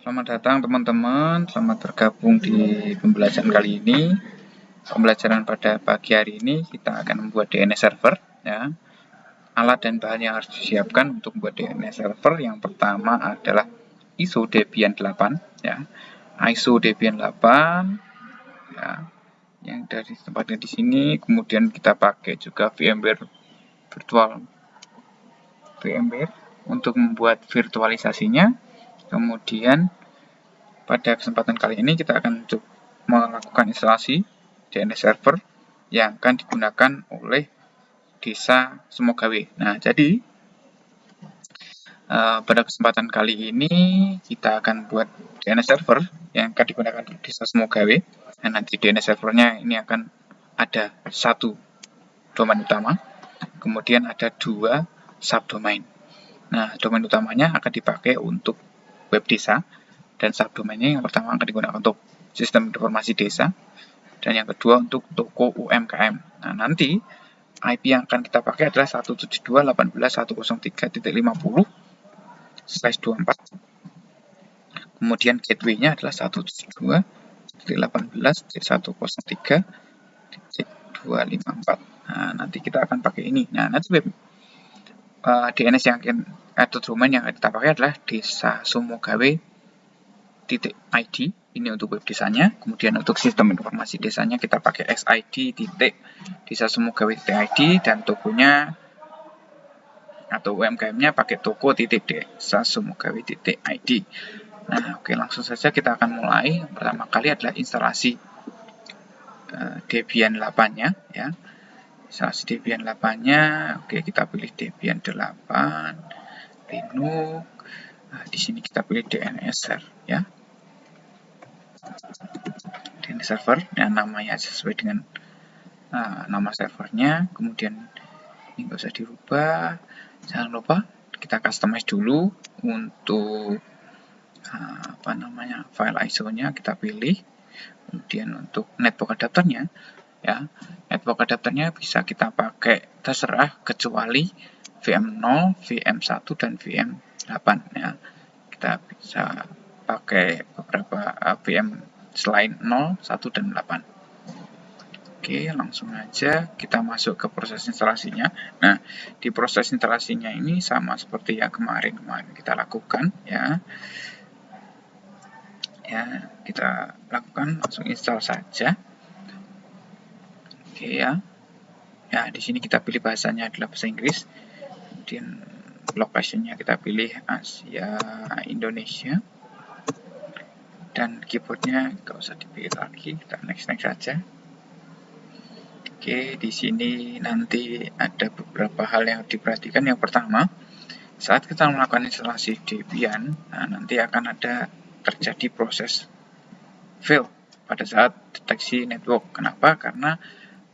Selamat datang teman-teman, selamat bergabung di pembelajaran kali ini. Pembelajaran pada pagi hari ini kita akan membuat DNS server ya. Alat dan bahan yang harus disiapkan untuk membuat DNS server yang pertama adalah ISO Debian 8 ya. ISO Debian 8 ya. Yang dari tempatnya di sini, kemudian kita pakai juga VMware untuk membuat virtualisasinya. Kemudian pada kesempatan kali ini kita akan melakukan instalasi DNS server yang akan digunakan oleh Desa Semogawe. Nah, jadi pada kesempatan kali ini kita akan buat DNS server yang akan digunakan di Desa Semogawe. Dan nanti DNS servernya ini akan ada satu domain utama, kemudian ada dua subdomain. Nah, domain utamanya akan dipakai untuk web desa, dan subdomainnya yang pertama akan digunakan untuk sistem informasi desa, dan yang kedua untuk toko UMKM. Nah, nanti IP yang akan kita pakai adalah 172.168.150/24. Kemudian gateway-nya adalah 172.168.103.254. Nah, nanti kita akan pakai ini. Nah, nanti DNS yang atau domain yang kita pakai adalah desasemogawe.id. Ini untuk web desanya. Kemudian untuk sistem informasi desanya kita pakai sid.desasemogawe.id, dan tokonya atau UMKM-nya pakai toko.desasemogawe.id. Nah, oke, langsung saja kita akan mulai. Pertama kali adalah instalasi Debian 8-nya ya. Instalasi Debian 8-nya, oke, kita pilih Debian 8 Linux. Nah, di sini kita pilih DNS server ya. DNS server, dan namanya sesuai dengan nama servernya. Kemudian ini nggak usah dirubah. Jangan lupa kita customize dulu untuk file ISO-nya kita pilih. Kemudian untuk network adapternya ya, network adapternya bisa kita pakai terserah kecuali VM0, VM1 dan VM8 ya. Kita bisa pakai beberapa VM selain 0, 1 dan 8. Oke, langsung aja kita masuk ke proses instalasinya. Nah, di proses instalasinya ini sama seperti yang kemarin kita lakukan ya. Ya, kita lakukan langsung install saja. Oke ya. Ya, di sini kita pilih bahasanya adalah bahasa Inggris. Kemudian location-nya kita pilih Asia Indonesia. Dan keyboardnya nggak usah dipilih lagi, kita next saja. Oke, di sini nanti ada beberapa hal yang diperhatikan. Yang pertama, saat kita melakukan instalasi Debian, nanti akan ada terjadi proses fail pada saat deteksi network. Kenapa? Karena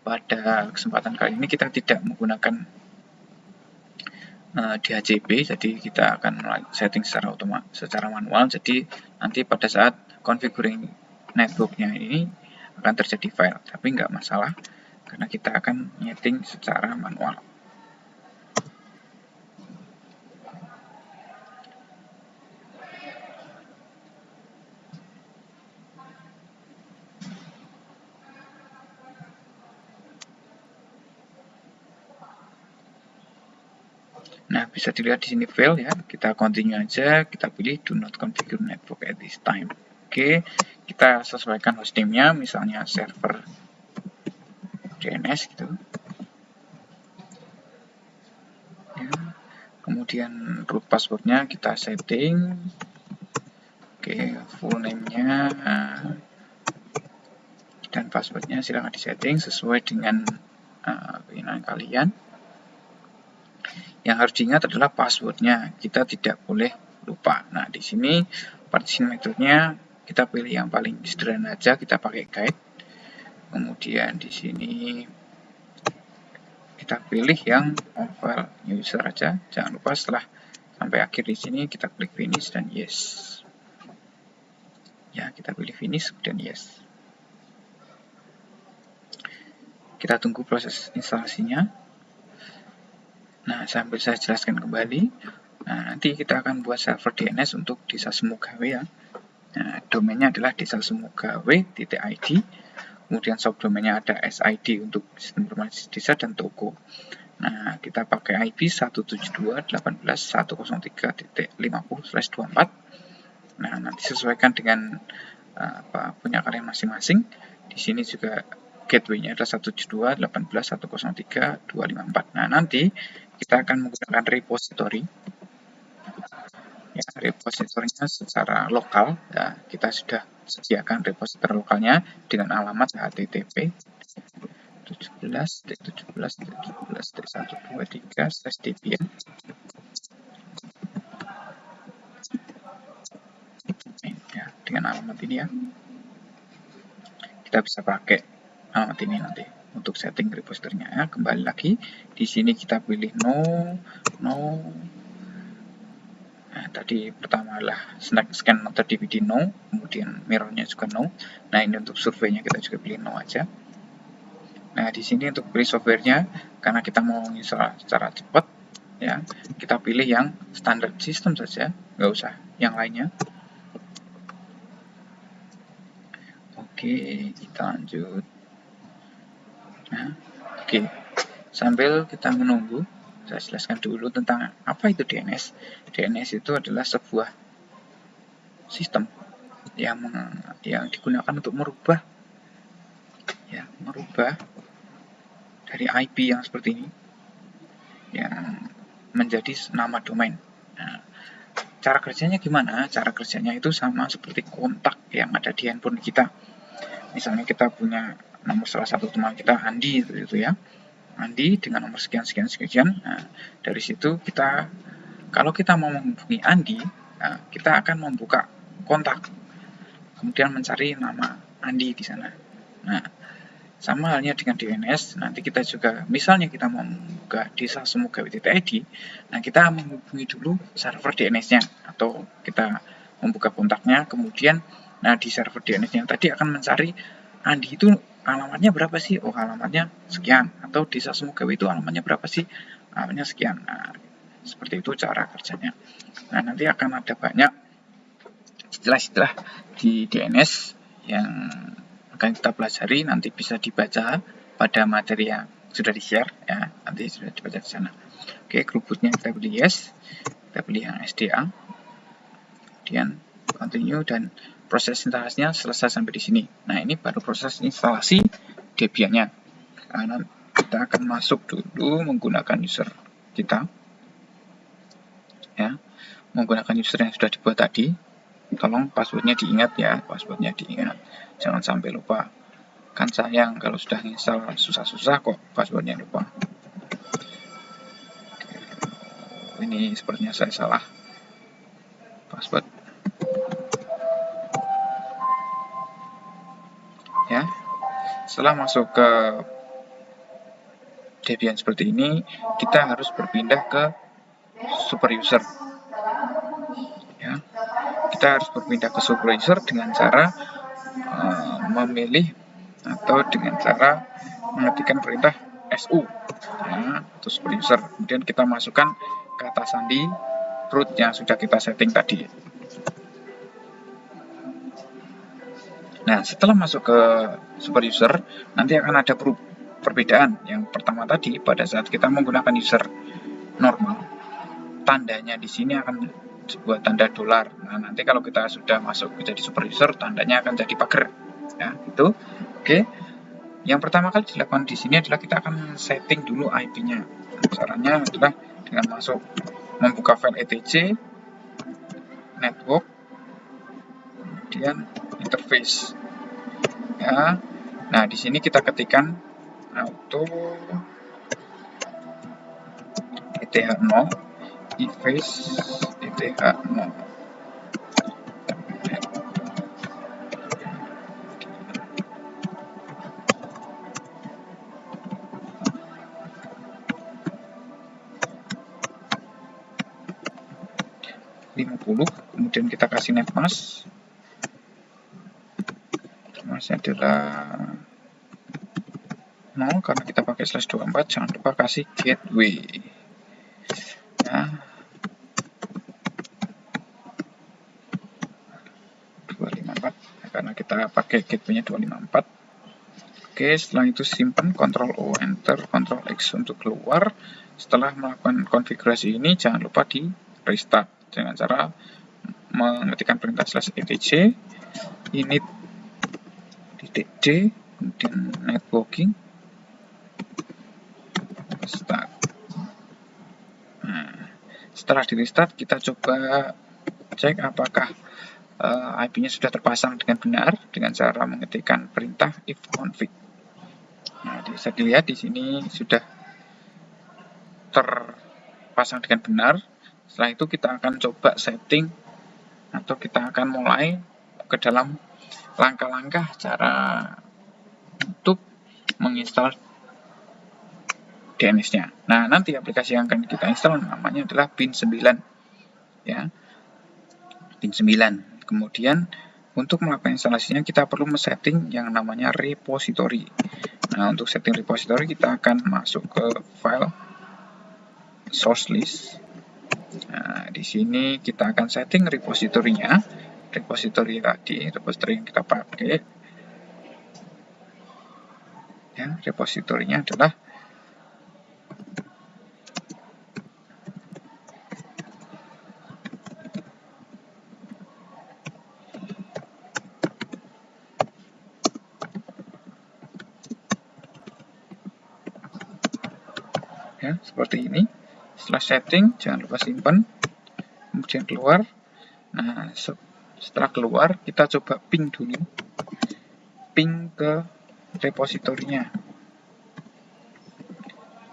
pada kesempatan kali ini kita tidak menggunakan DHCP, jadi kita akan setting secara manual. Jadi nanti pada saat configuring networknya ini akan terjadi fail, tapi nggak masalah karena kita akan setting secara manual. Nah, bisa dilihat di sini fail ya. Kita continue aja, kita pilih do not configure network at this time. Oke, kita sesuaikan hostingnya, misalnya server DNS gitu. Ya. Kemudian root passwordnya kita setting. Oke, full name-nya dan passwordnya silahkan disetting sesuai dengan keinginan kalian. Yang harus diingat adalah passwordnya, kita tidak boleh lupa. Nah, di sini partition methodenya kita pilih yang paling sederhana aja, kita pakai guide. Kemudian di sini kita pilih yang file user aja. Jangan lupa setelah sampai akhir di sini kita klik finish dan yes. Ya, kita pilih finish dan yes. Kita tunggu proses instalasinya. Nah, sambil saya jelaskan kembali, nah, nanti kita akan buat server DNS untuk Desa Semogawe ya. Nah, domainnya adalah desa-semoga.w.id. Kemudian subdomainnya ada SID untuk sistem informasi desa dan toko. Nah, kita pakai IP 172.18.103.50/24. Nah, nanti sesuaikan dengan punya kalian masing-masing. Di sini juga gateway-nya adalah 172.18.103.254. Nah, nanti kita akan menggunakan repository. Ya, repositorinya secara lokal, ya, kita sudah sediakan repositori lokalnya dengan alamat http 17.17.17.123/debian. Ya, dengan alamat ini ya. Kita bisa pakai alamat ini nanti untuk setting repositorinya ya. Kembali lagi di sini kita pilih no. Nah, tadi pertama adalah scan atau DVD no, kemudian mirrornya juga no. Nah, ini untuk surveinya kita juga pilih no aja. Nah, di sini untuk pilih softwarenya, karena kita mau install secara cepat, ya, kita pilih yang standar sistem saja, nggak usah yang lainnya. Oke, kita lanjut. Nah, oke, sambil kita menunggu, saya jelaskan dulu tentang apa itu DNS. DNS itu adalah sebuah sistem yang digunakan untuk merubah dari IP yang seperti ini yang menjadi nama domain. Nah, cara kerjanya gimana? Cara kerjanya itu sama seperti kontak yang ada di handphone kita. Misalnya kita punya nomor salah satu teman kita, Andi, itu ya. Andi dengan nomor sekian. Nah, dari situ kalau kita mau menghubungi Andi, nah, kita akan membuka kontak, kemudian mencari nama Andi di sana. Nah, sama halnya dengan DNS, nanti kita juga, misalnya kita mau membuka desa-semoga.id, nah kita menghubungi dulu server DNS-nya, atau kita membuka kontaknya, kemudian nah di server DNS-nya tadi akan mencari Andi itu alamatnya berapa sih? Oh, alamatnya sekian. Atau desa-semoga itu alamatnya berapa sih? Alamatnya sekian. Nah, seperti itu cara kerjanya. Nah, nanti akan ada banyak istilah-istilah di DNS yang akan kita pelajari, nanti bisa dibaca pada materi yang sudah di-share ya, nanti sudah dibaca di sana. Oke, grup bootnya kita pilih yes, kita pilih yang SDA, kemudian continue, dan proses instalasinya selesai sampai di sini. Nah, ini baru proses instalasi Debian-nya. Nah, kita akan masuk dulu menggunakan user kita ya, menggunakan user yang sudah dibuat tadi. Tolong passwordnya diingat ya, passwordnya diingat, jangan sampai lupa. Kan sayang kalau sudah install susah-susah kok passwordnya lupa. Ini sepertinya saya salah password ya. Setelah masuk ke Debian seperti ini, kita harus berpindah ke super user ya. Kita harus berpindah ke super user dengan cara memilih atau dengan cara mengetikkan perintah su ya, atau super user. Kemudian kita masukkan kata sandi root yang sudah kita setting tadi. Nah, setelah masuk ke super user, nanti akan ada perbedaan. Yang pertama tadi, pada saat kita menggunakan user normal, tandanya di sini akan sebuah tanda dolar. Nah, nanti kalau kita sudah masuk menjadi super user, tandanya akan jadi pagar. Ya, itu. Oke. Yang pertama kali dilakukan di sini adalah kita akan setting dulu IP-nya. Caranya adalah dengan membuka file etc, network, kemudian interface. Ya. Nah, di sini kita ketikkan auto ETH0, eFace ETH0. Kemudian kita kasih netmask. Netmasknya adalah 0 karena kita pakai /24. Jangan lupa kasih gateway ya, 2 karena kita pakai gateway-nya 254. Oke, setelah itu simpan, Ctrl O, Enter, Ctrl X untuk keluar. Setelah melakukan konfigurasi ini, jangan lupa di restart dengan cara mengetikkan perintah /etc init .d, kemudian networking start. Nah, setelah di restart, kita coba cek apakah IP-nya sudah terpasang dengan benar dengan cara mengetikkan perintah ifconfig. Nah, bisa dilihat di sini sudah terpasang dengan benar. Setelah itu kita akan coba setting atau kita akan mulai ke dalam langkah-langkah cara untuk menginstal DNS-nya. Nah, nanti aplikasi yang akan kita install namanya adalah bin9, ya, bin9. Kemudian untuk melakukan instalasinya kita perlu men-setting yang namanya repository. Nah, untuk setting repository kita akan masuk ke file source list. Nah, di sini kita akan setting repository-nya. Repository tadi, repository yang kita pakai. Ya, repository-nya adalah ya, seperti ini. Setelah setting, jangan lupa simpan, kemudian keluar. Nah, setelah keluar, kita coba ping dulu, ping ke repositorinya,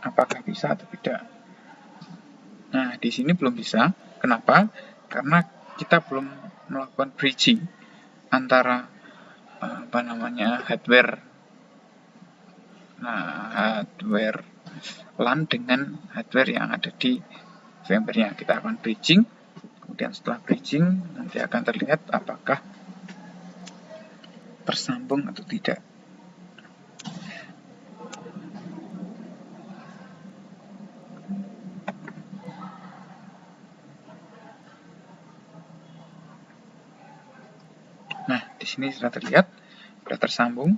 apakah bisa atau tidak. Nah, di sini belum bisa. Kenapa? Karena kita belum melakukan bridging antara hardware LAN dengan hardware yang ada di VMware-nya. Kita akan bridging, kemudian setelah bridging nanti akan terlihat apakah tersambung atau tidak. Nah, di sini sudah terlihat, sudah tersambung.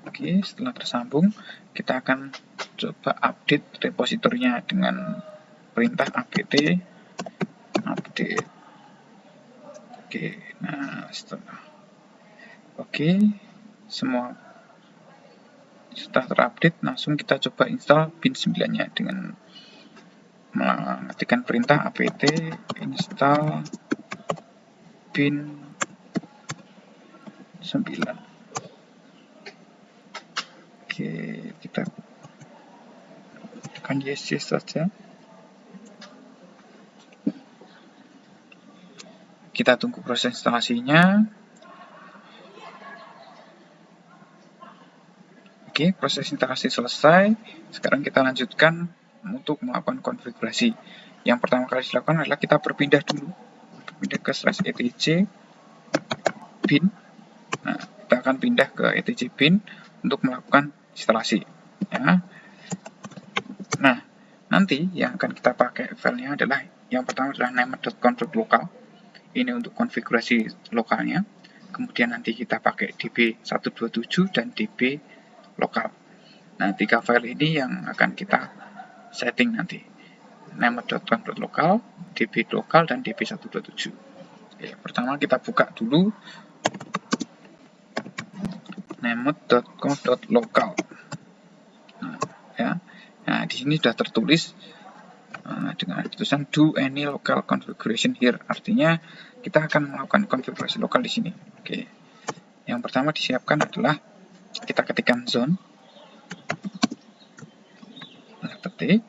Oke, setelah tersambung, kita akan coba update repositorinya dengan perintah apt update. Oke, nah setelah semua sudah terupdate, langsung kita coba install bin9-nya dengan mengetikkan perintah apt install bin9. Oke, kita tekan yes saja. Kita tunggu proses instalasinya. Oke, proses instalasi selesai. Sekarang kita lanjutkan untuk melakukan konfigurasi. Yang pertama kali dilakukan adalah kita berpindah dulu, berpindah ke /etc bin. Nah, kita akan pindah ke etc bin untuk melakukan instalasi. Ya. Nah, nanti yang akan kita pakai filenya adalah yang pertama adalah name.config.local. Ini untuk konfigurasi lokalnya. Kemudian nanti kita pakai db127 dan db lokal. Nah, 3 file ini yang akan kita setting nanti. name.config.local, db lokal, dan db127. Oke, pertama kita buka dulu name.conf.local. Nah, ya. Nah, di sini sudah tertulis dengan tulisan do any local configuration here. Artinya kita akan melakukan konfigurasi lokal di sini. Oke. Yang pertama disiapkan adalah kita ketikkan zone. Ketik.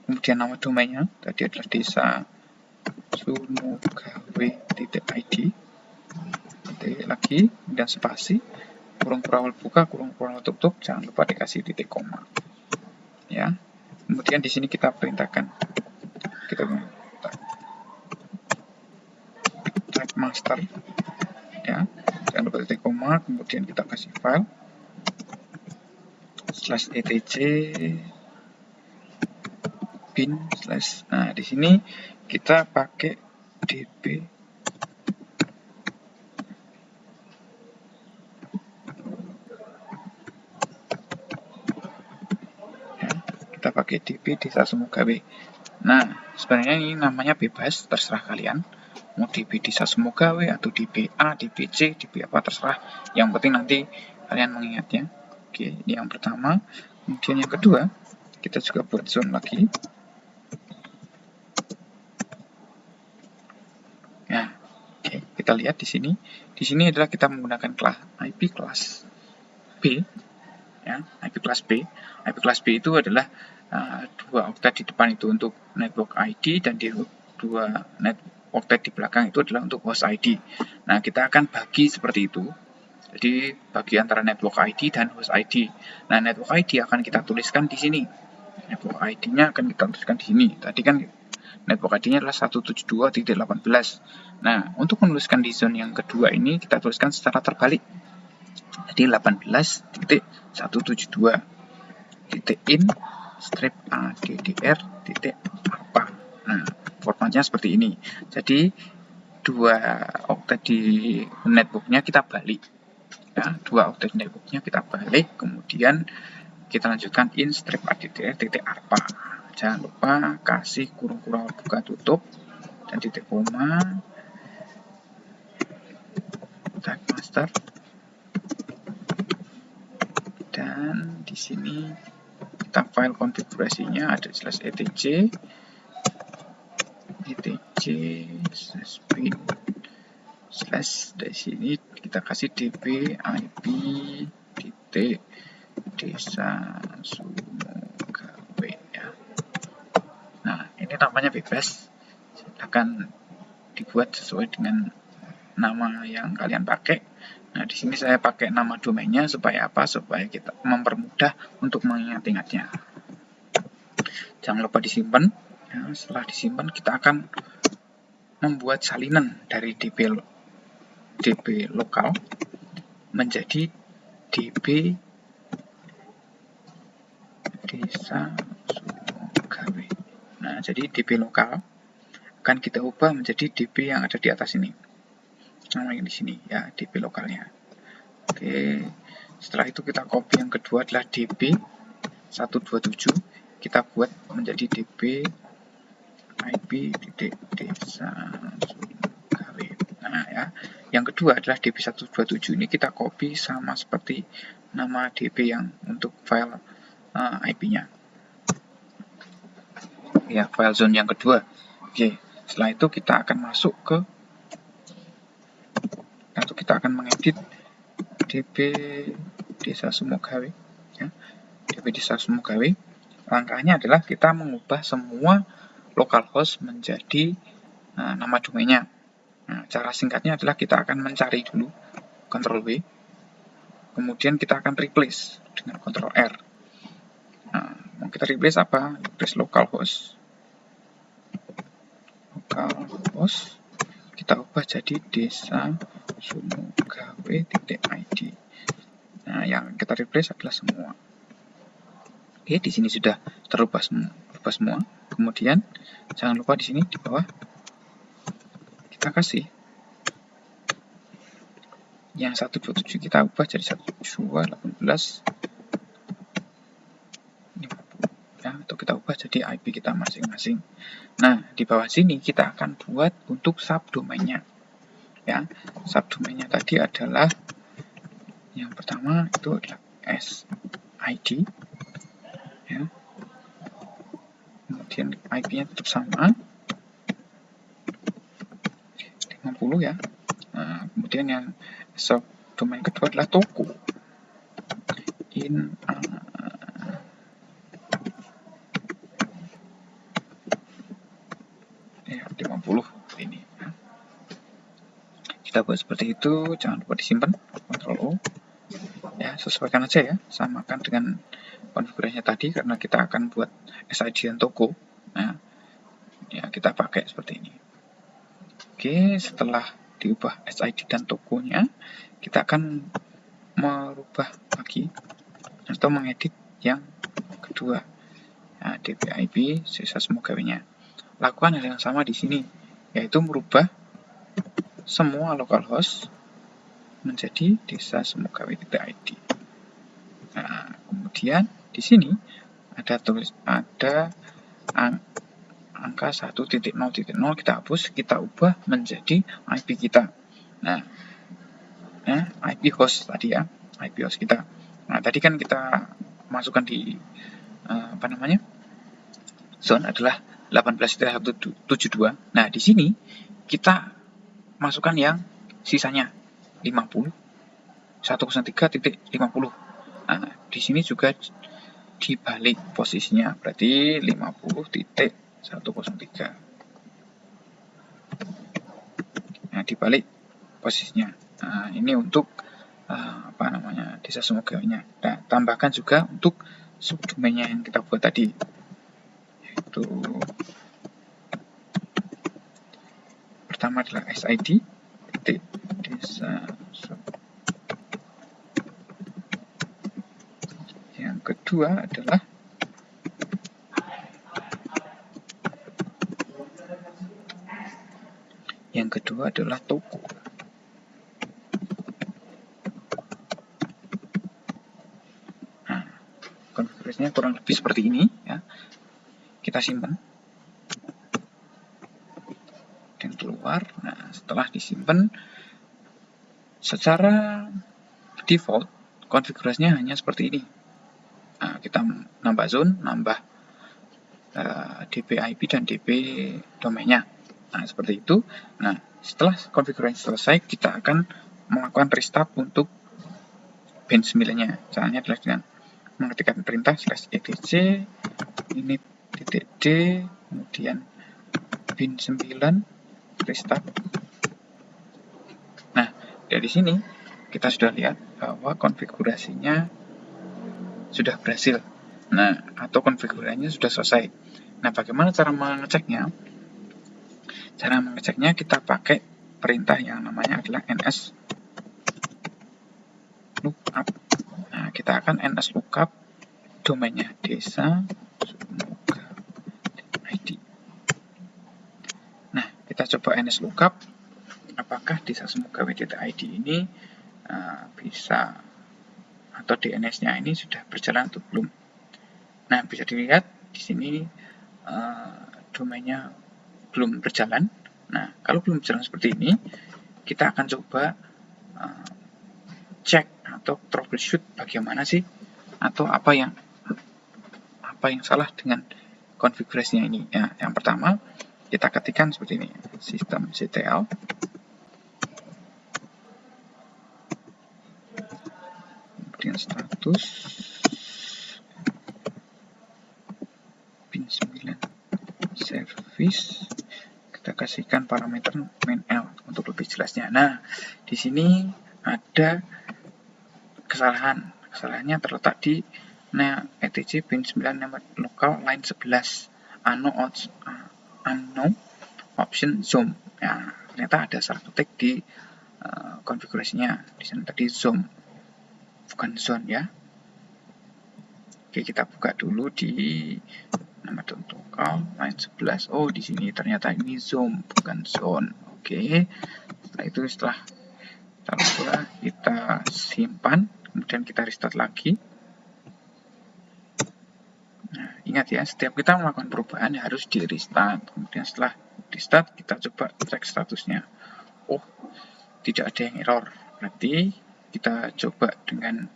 Kemudian nama domainnya tadi adalah desa sunugawe.id. Ketik lagi dan spasi, kurung awal buka, kurung awal tutup, jangan lupa dikasih titik koma. Ya. Kemudian di sini kita perintahkan type master, ya, jangan lupa titik koma. Kemudian kita kasih file /etc bin / nah, di sini kita pakai db Oke, DB desa Semogawe. Nah, sebenarnya ini namanya bebas, terserah kalian. Mau DB desa Semogawe atau DBA, DBC, DB apa terserah. Yang penting nanti kalian mengingatnya. Oke, ini yang pertama. Kemudian yang kedua, kita juga buat zone lagi. Nah, oke, kita lihat di sini. Di sini adalah kita menggunakan kelas IP kelas B, ya, IP kelas B. IP kelas B itu adalah dua oktet di depan itu untuk network ID dan di dua oktet di belakang itu adalah untuk host ID. Nah, kita akan bagi seperti itu. Jadi bagi antara network ID dan host ID. Nah, network ID akan kita tuliskan di sini. Network ID-nya akan kita tuliskan di sini. Tadi kan network ID-nya adalah 172.18. Nah, untuk menuliskan di zone yang kedua ini kita tuliskan secara terbalik. Jadi 18.172.in strip addr titik apa. Nah, formatnya seperti ini. Jadi dua oktet di networknya kita balik, ya, dua oktet networknya kita balik, kemudian kita lanjutkan in strip addr titik apa. Jangan lupa kasih kurung-kurung buka tutup dan titik koma, tag master, dan di sini kita file konfigurasinya ada slash etc bin slash, dari sini kita kasih db ip titik desa Semogawe, ya. Nah, ini namanya bebas, silakan dibuat sesuai dengan nama yang kalian pakai. Nah, di sini saya pakai nama domainnya supaya apa? Supaya kita mempermudah untuk mengingat-ingatnya. Jangan lupa disimpan. Ya, setelah disimpan kita akan membuat salinan dari DB lokal menjadi DB desa Semogawe. Nah, jadi DB lokal akan kita ubah menjadi DB yang ada di atas ini. Namanya di sini, ya, DB lokalnya. Oke, setelah itu kita copy yang kedua adalah DB 127, kita buat menjadi DB IP titik desa Semogawe. Nah, ya, yang kedua adalah DB 127 ini kita copy sama seperti nama DB yang untuk file IP-nya. Ya, file zone yang kedua. Oke, setelah itu kita akan masuk ke atau kita akan mengedit DB desa Semogawe, ya. DB desa Semogawe, langkahnya adalah kita mengubah semua localhost menjadi nama domainnya. Nah, cara singkatnya adalah kita akan mencari dulu, Ctrl W, kemudian kita akan replace dengan Ctrl R. Nah, mau kita replace apa? Replace localhost. Localhost kita ubah jadi desa Semogawe.id. Nah, yang kita replace adalah semua. Oke, di sini sudah terubah semua. Kemudian jangan lupa di sini di bawah kita kasih yang 127 kita ubah jadi 128.18. Ya, atau kita ubah jadi IP kita masing-masing. Nah, di bawah sini kita akan buat untuk subdomainnya. Ya, subdomainnya tadi adalah yang pertama itu adalah SID, ya. Kemudian IP-nya tetap sama 50, ya. Nah, kemudian yang subdomain kedua adalah toko in ya 50 ini, ya. Kita buat seperti itu, jangan lupa disimpan, Ctrl O, ya, sesuaikan aja, ya, samakan dengan konfigurasinya tadi karena kita akan buat SID dan toko. Nah, ya, kita pakai seperti ini. Oke, setelah diubah SID dan tokonya, kita akan merubah lagi atau mengedit yang kedua, ya, DBIP desa Semogawe-nya. Lakukan hal yang sama di sini, yaitu merubah semua localhost menjadi desa Semogawe.id. Nah, kemudian di sini ada angka 1.0.0, kita hapus, kita ubah menjadi IP kita. Nah, IP host tadi ya, IP host kita. Nah, tadi kan kita masukkan di zone adalah 18.172. Nah, di sini kita masukkan yang sisanya 50 103.50. Nah, di sini juga dibalik posisinya, berarti 50.103. Nah, dibalik posisinya. Nah, ini untuk desa Sumogawenya. Nah, tambahkan juga untuk subdomainnya yang kita buat tadi, yaitu pertama adalah SID desa. Yang kedua adalah toko. Nah, konfigurasinya kurang lebih seperti ini ya. Kita simpan dan keluar. Nah, setelah disimpan, secara default konfigurasinya hanya seperti ini. Nah, kita nambah zone, nambah DP IP dan DP domainnya. Nah, seperti itu. Nah, setelah konfigurasi selesai, kita akan melakukan restart untuk bin 9-nya. Caranya adalah dengan mengetikkan perintah /etc ini .d, kemudian bin 9 restart. Nah, dari sini kita sudah lihat bahwa konfigurasinya sudah berhasil. Nah, atau konfigurasinya sudah selesai. Nah, bagaimana cara mengeceknya? Cara mengeceknya kita pakai perintah yang namanya adalah ns lookup. Nah, kita akan ns lookup domainnya desa Sumogawai ID. Nah, kita coba ns lookup apakah desa Sumogawai.id ini bisa, atau DNS-nya ini sudah berjalan atau belum. Nah, bisa dilihat di sini domainnya belum berjalan. Nah, kalau belum berjalan seperti ini, kita akan coba cek atau troubleshoot bagaimana sih, atau apa yang salah dengan konfigurasinya ini. Ya, yang pertama kita ketikkan seperti ini, systemctl kemudian status bin 9 service, kita kasihkan parameter main.l untuk lebih jelasnya. Nah, di sini ada kesalahannya terletak di etc bin 9 local line 11 unknown option zoom. Ya, ternyata ada salah ketik di konfigurasinya. Di sana tadi zoom, bukan zone ya. Oke, kita buka dulu di nama local line 11. Oh, di sini ternyata ini zoom, bukan zone. Oke. Setelah kita simpan, kemudian kita restart lagi. Nah, ingat ya, setiap kita melakukan perubahan harus di restart. Kemudian setelah restart, kita coba cek statusnya. Oh, tidak ada yang error. Berarti kita coba dengan,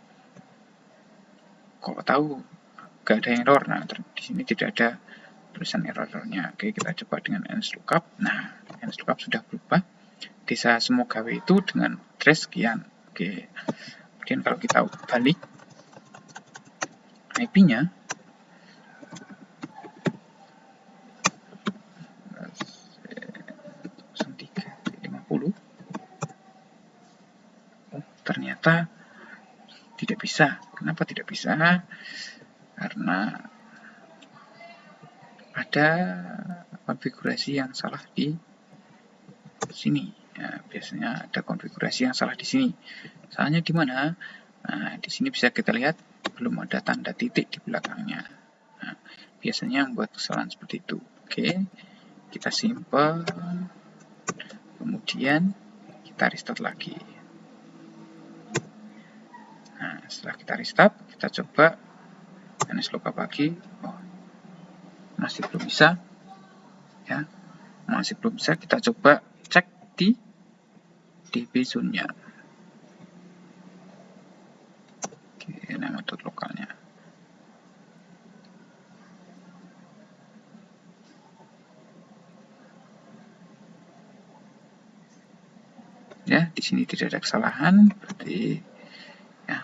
kok tahu gak ada error. Nah, di sini tidak ada tulisan errornya. Oke, kita coba dengan ns lookup. Nah, ns lookup sudah berubah. Desa Sumogawai itu dengan address sekian. Oke. Kemudian kalau kita balik IP-nya, ternyata tidak bisa. Kenapa tidak bisa? Karena ada konfigurasi yang salah di sini. Ya, biasanya ada konfigurasi yang salah di sini. Salahnya di mana? Nah, di sini bisa kita lihat belum ada tanda titik di belakangnya. Nah, biasanya membuat kesalahan seperti itu. Oke, kita simpan, kemudian kita restart lagi. Nah, setelah kita restart, kita coba NSLookup lagi. Oh, masih belum bisa, ya, masih belum bisa. Kita coba cek di DB zone-nya. Oke, ini metode lokalnya. Ya, di sini tidak ada kesalahan, berarti ya.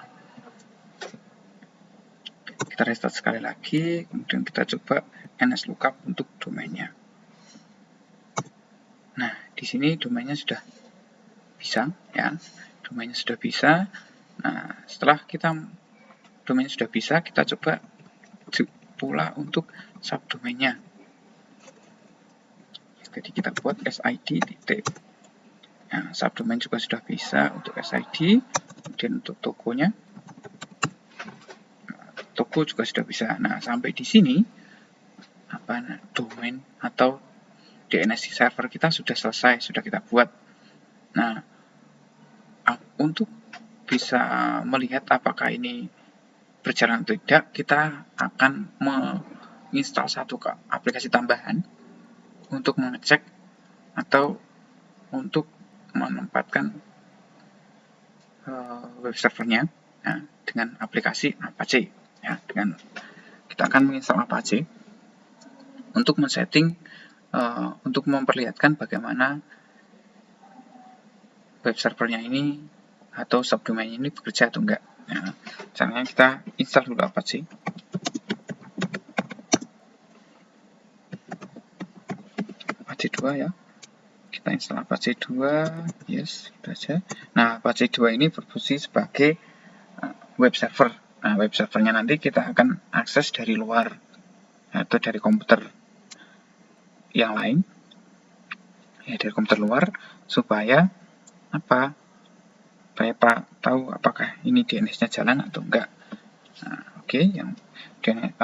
Kita restart sekali lagi, kemudian kita coba NSLookup untuk domainnya. Nah, di sini domainnya sudah bisa, ya, domainnya sudah bisa. Nah, setelah domainnya sudah bisa, kita coba pula untuk subdomainnya. Jadi kita buat SID titik. Nah, subdomain juga sudah bisa untuk SID, kemudian untuk tokonya, toko juga sudah bisa. Nah, sampai di sini domain atau DNS server kita sudah selesai, sudah kita buat. Nah, untuk bisa melihat apakah ini berjalan atau tidak, kita akan menginstal satu aplikasi tambahan untuk mengecek atau untuk menempatkan web servernya, ya, dengan aplikasi Apache. Ya, kita akan menginstal Apache untuk men-setting, untuk memperlihatkan bagaimana web servernya ini atau subdomain ini bekerja atau enggak. Ya, caranya kita install dulu Apache. Apache 2 ya. Kita install Apache 2, yes, sudah aja. Nah, Apache 2 ini berfungsi sebagai web server. Nah, web servernya nanti kita akan akses dari luar atau dari komputer yang lain, ya, dari komputer luar, supaya apa? Supaya tahu apakah ini DNS-nya jalan atau enggak. Nah, oke, yang DNS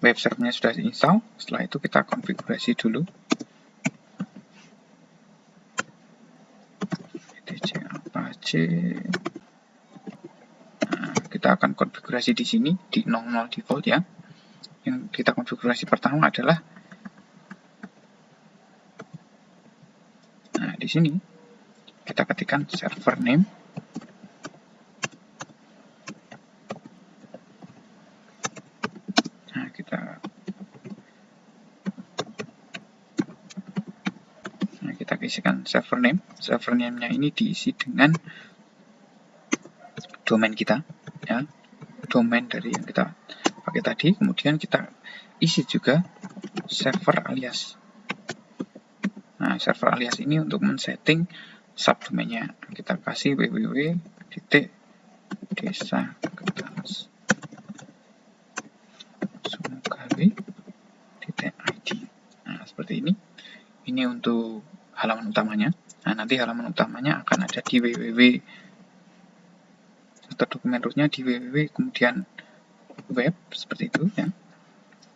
web servernya sudah diinstal. Setelah itu kita konfigurasi dulu. Apache. Nah, kita akan konfigurasi di sini di 00 default ya. Yang kita konfigurasi pertama adalah, nah, di sini kita ketikkan server name. Nah, kita isikan server name. Server name-nya ini diisi dengan domain kita, ya, domain dari yang kita pakai tadi. Kemudian kita isi juga server alias. Nah, server alias ini untuk men-setting subdomainnya. Kita kasih www.desa-sumogawe.id. Nah, seperti ini. Ini untuk halaman utamanya. Nah, nanti halaman utamanya akan ada di www atau dokumen rootnya di www kemudian web, seperti itu ya.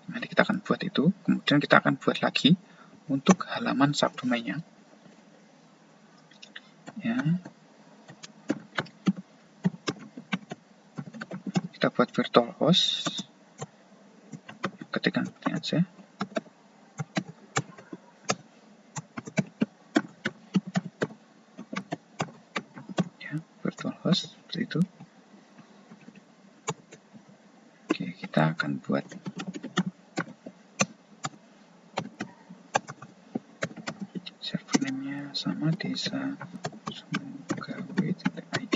Nanti kita akan buat itu. Kemudian kita akan buat lagi untuk halaman subdomainnya. Ya. Kita buat virtual host. Ketikkan seperti aja. Ya, virtual host seperti itu. Oke, kita akan buat server name-nya sama desa-sumogawe.id.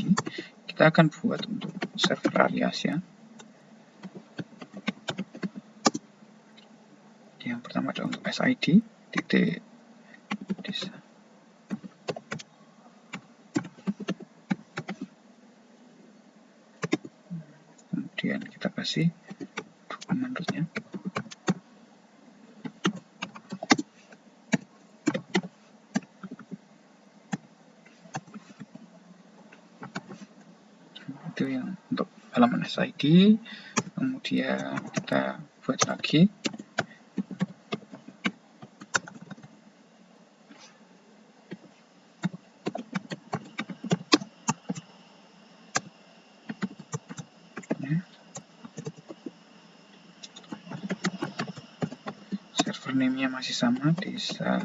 Kita akan buat untuk server alias ya. Yang pertama adalah untuk SID titik desa. Kemudian kita kasih dokumen rootnya. Itu yang untuk halaman SID. Kemudian kita buat lagi username-nya masih sama, desa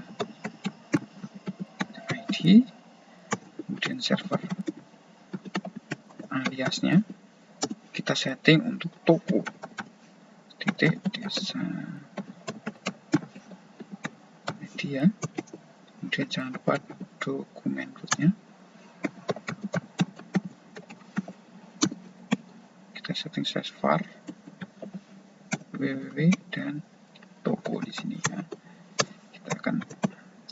ID, kemudian server aliasnya kita setting untuk toko titik desa media, kemudian jangan lupa dokumen rootnya kita setting var www dan toko di sini ya. Kita akan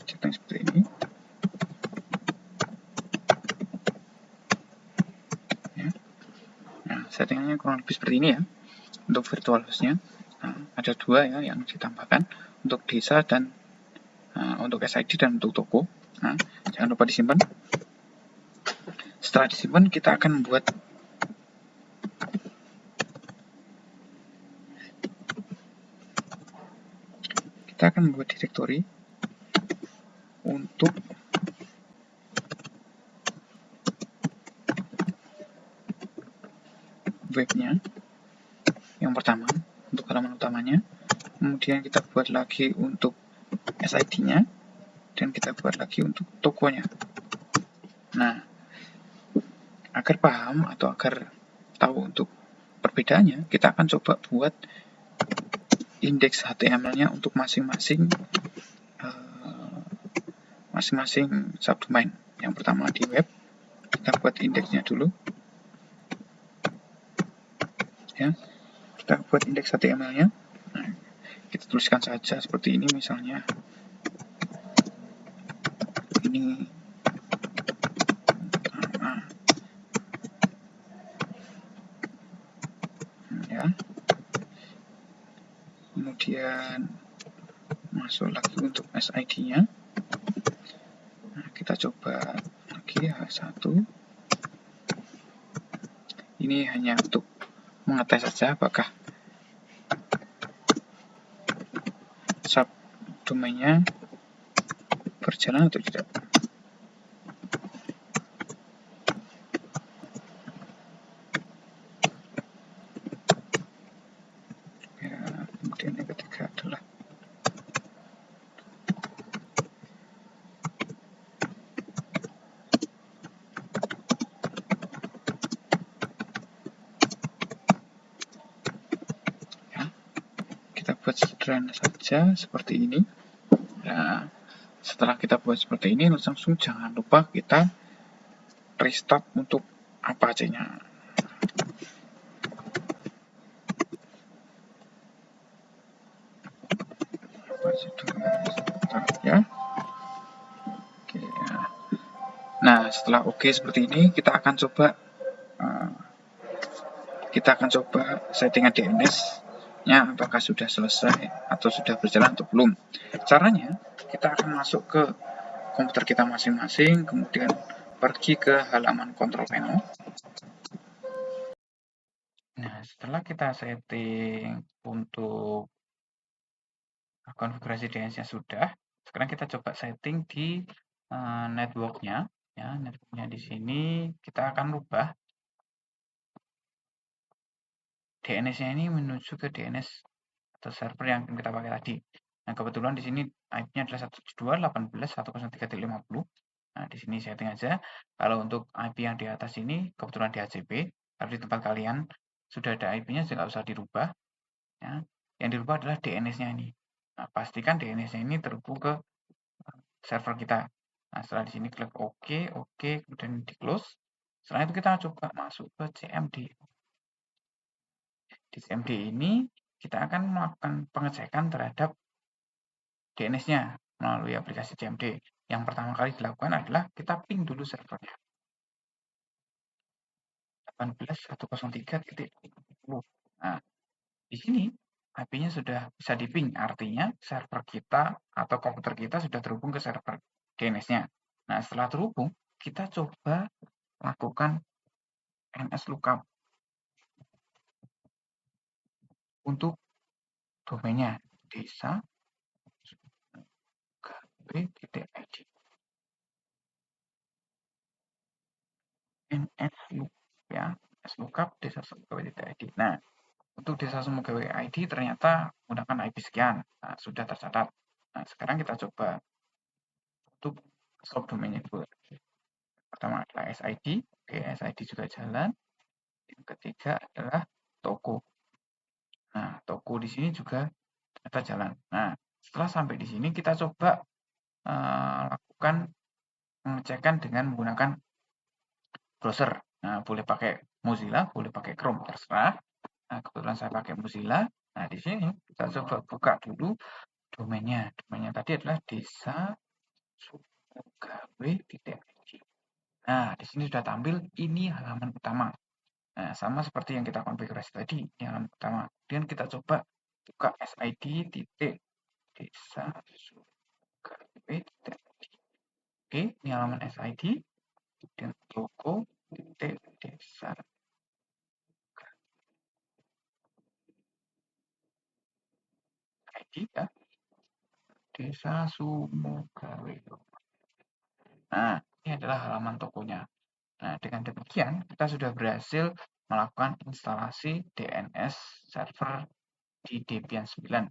setting seperti ini ya. Nah, settingannya kurang lebih seperti ini ya untuk virtual hostnya. Nah, ada dua ya yang ditambahkan untuk desa dan untuk SID dan untuk toko. Nah, jangan lupa disimpan. Setelah disimpan, kita akan membuat direktori untuk webnya. Yang pertama untuk halaman utamanya, kemudian kita buat lagi untuk SID-nya, dan kita buat lagi untuk tokonya. Nah, agar paham atau agar tahu untuk perbedaannya, kita akan coba buat indeks HTML-nya untuk masing-masing subdomain. Yang pertama di web, kita buat indeksnya dulu. Ya, kita buat indeks HTML-nya. Nah, kita tuliskan saja seperti ini, misalnya ini ya. Kemudian masuk lagi untuk SID-nya. Nah, kita coba lagi H1. Ini hanya untuk mengetes saja apakah subdomainnya berjalan atau tidak. Ya, kemudian yang ketiga adalah ya, kita buat sederhana saja seperti ini. Nah, setelah kita buat seperti ini, langsung jangan lupa kita restart untuk Apache-nya. Ya. Oke, ya. Nah, setelah oke seperti ini, kita akan coba settingan DNS-nya apakah sudah selesai atau sudah berjalan atau belum. Caranya, kita akan masuk ke komputer kita masing-masing, kemudian pergi ke halaman control panel. Nah, setelah kita setting untuk konfigurasi DNS-nya sudah, sekarang kita coba setting di network-nya. Ya, network-nya di sini kita akan rubah DNS-nya ini menuju ke DNS atau server yang kita pakai tadi. Nah, kebetulan di sini IP-nya adalah 172.18.103.50. Nah, di sini setting aja. Kalau untuk IP yang di atas ini kebetulan di HCP, kalau di tempat kalian sudah ada IP-nya, nggak usah dirubah. Ya. Yang dirubah adalah DNS-nya ini. Nah, pastikan DNS-nya ini terhubung ke server kita. Nah, setelah di sini klik OK, kemudian di close. Setelah itu kita coba masuk ke CMD. Di CMD ini kita akan melakukan pengecekan terhadap DNS-nya melalui aplikasi CMD. Yang pertama kali dilakukan adalah kita ping dulu servernya. 18.103.10. Nah, di sini IP-nya sudah bisa diping, artinya server kita atau komputer kita sudah terhubung ke server DNS-nya. Nah, setelah terhubung, kita coba lakukan nslookup untuk domainnya desa.gw.id. nslookup ya, nslookup desa.gw.id. Nah, untuk desa Sumbergawe ID ternyata menggunakan IP sekian. Nah, sudah tercatat. Nah, sekarang kita coba untuk subdomainnya dulu. Pertama adalah SID. Oke, SID juga jalan. Yang ketiga adalah toko. Nah, toko di sini juga ternyata jalan. Nah, setelah sampai di sini kita coba lakukan pengecekan dengan menggunakan browser. Nah, boleh pakai Mozilla, boleh pakai Chrome, terserah. Nah, kebetulan saya pakai Mozilla. Nah, di sini kita coba buka dulu domainnya. Domainnya tadi adalah desa.sumbergawe.id. Nah, di sini sudah tampil ini halaman utama. Nah, sama seperti yang kita konfigurasi tadi, ini halaman utama. Kemudian kita coba buka SID desa.sumbergawe.id. Oke, ini halaman SID. Kemudian toko desa ID ya, desa Sumbergawe. Nah, ini adalah halaman tokonya. Nah, dengan demikian kita sudah berhasil melakukan instalasi DNS server di Debian 9.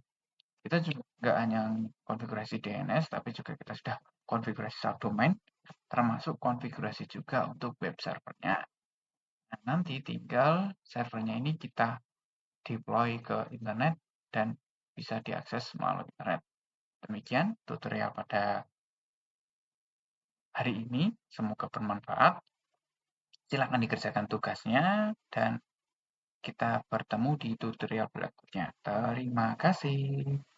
Kita juga nggak hanya konfigurasi DNS, tapi juga kita sudah konfigurasi subdomain, termasuk konfigurasi juga untuk web servernya. Nah, nanti tinggal servernya ini kita deploy ke internet dan bisa diakses melalui internet. Demikian tutorial pada hari ini, semoga bermanfaat. Silakan dikerjakan tugasnya dan kita bertemu di tutorial berikutnya. Terima kasih.